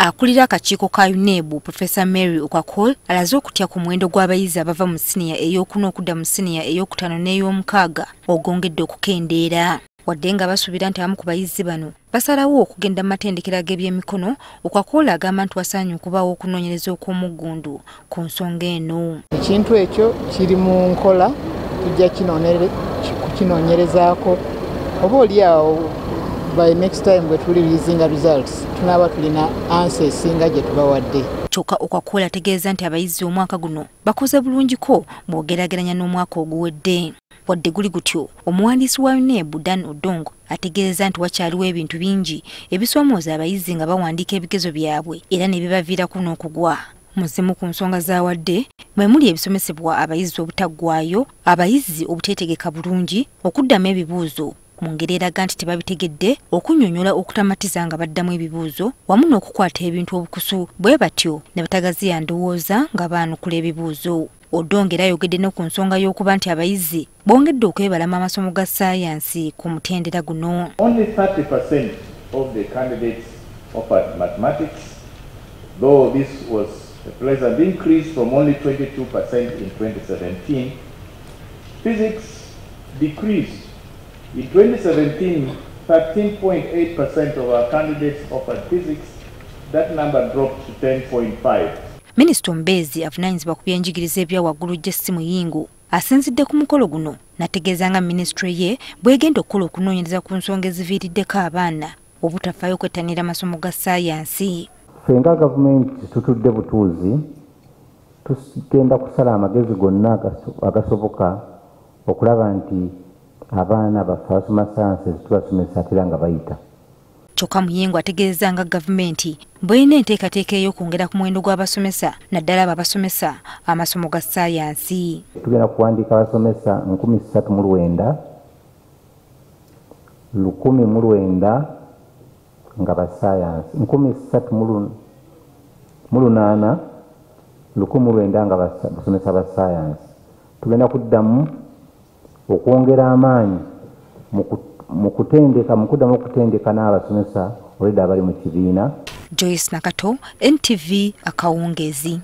Akulira akakiiko ka UNEB Professor Mary Okakol alaze okutya ku muwendo gw'abayizi abava mu siniya ey'okuna okudda mu siniya ey'okutaano n'ey'omukaaga ogwongedde okukendeera. Wadde nga basuubira nti abamu ku bayizi bano basalawo okugenda mu matendekero g'ebyemikono, Okakol agamba nti wasaanye okubaawo okunoonyereza okw'omuggundu ku nsonga eno. Ekintu ekyo kiri mu nkola, tujja kukinoonyerezaako oba oliawo by next time bwe tuli releasing results tunaba tulina answer esinga gye tubawadde. Kyokka Okakol ategeeza nti abayizi omwaka guno bakoze bulungiko bw'ogeraageranya n'omwaka oguwedde. Wadde guli gutyo, omuwandiisi wa UNEB Dan Odongo ategeeza nti wakyaliwo ebintu bingi ebisoomooza abayizi nga bawandiika ebigezo byabwe era ne bibaviirako n'okugwa. Muzimu ku nsonga zaawadde mwe muli ebisomesebwa abayizi obutaggwaayo, abayizi obuteetegeka bulungi, okuddamu ebibuuzo mu ngeri eraga nti tebabitegedde, okunnyonnyola okutamatiza nga baddamu ebibuuzo wamu n'okukwata ebintu obukusu, bwe batyo ne batagaziya ndowooza nga baanukula ebibuuzo. Odongo era ayogedde ne ku nsonga y'okuba nti abayizi bongedde okwebalama amasomo ga ssaayansi ku mutendera guno. Only 30% of the candidates offered mathematics, though this was a pleasant increase from only 22% in 2017. Physics decreased. In 2017, 13.8% of our candidates offered physics. That number dropped to 10.5%. Minisita Omubeezi avunaanyizibwa ku byenjigiriza ebya waggulu Jesse Muyingo asinzidde ku mukolo guno n'ategeeza nga minisitule ye bw'egenda okukola okunoonyereza ku nsonga eziviiriddeko abaana obutafaayo kwettanira amasomo ga ssaayansi. Ffe nga gavumenti tutudde butuuzi, tugenda kusala amagezi gonna agasoboka okulaba nti abaana baffe basoma ssaayansi ezitubasomesa ate nga bayita. Kyokka Muyingo ategeeza nga gavumenti bw'erina enteekateeka ey'okwongera ku muwendo gw'abasomesa naddala abasomesa amasomo ga ssaayansi. Tugenda kuwandiika abasomesa 1,009 nga ba ssaayansi, 1,008 nga basomesa ba ssaayansi. Tugenda kuddamu okwongera amaanyi mu kuddamu okutendeka n'abasomesa olwedda abali mu kibiina. Joyce Nakato, NTV Akawungeezi.